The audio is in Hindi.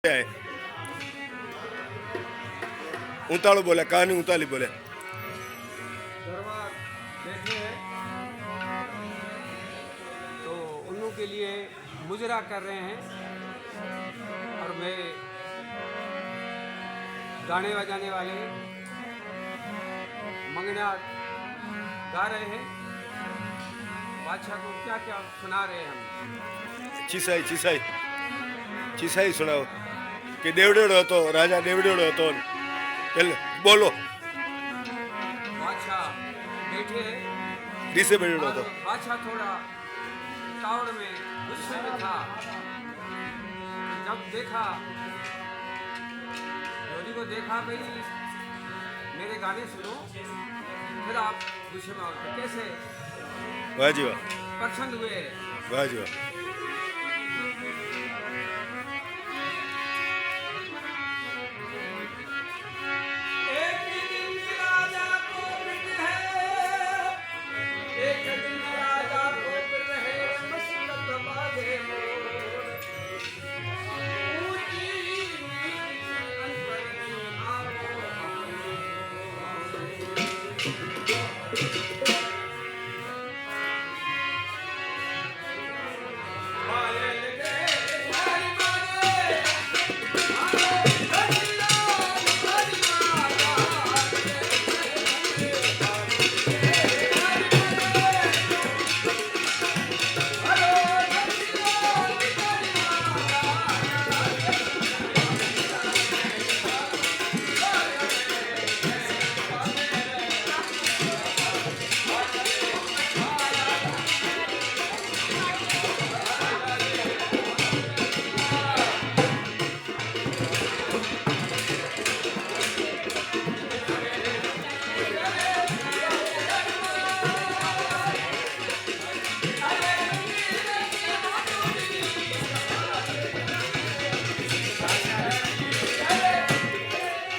बैठे हैं। ऊंताड़ो बोले, कहानी ऊंताली बोले। दरबार बैठे हैं तो उन्हों के लिए मुजरा कर रहे हैं और मैं गाने बजाने वाले मंगना गा रहे हैं। बादशाह को क्या क्या सुना रहे हैं हम। चीसाई चीसाई चीसाई सुनाओ कि देवड़ेड़ो હતો राजा देवड़ेड़ो હતો पहले बोलो। बादशाह बैठे हैं किसे बेड़ेड़ो હતો? बादशाह थोड़ा कावड़ में गुस्से में था। जब देखा जोड़ी को देखा भाई मेरे गाने सुनो फिर आप गुस्से में आओगे कैसे वाह जी वाह, प्रसन्न हुए। वाह जी वाह।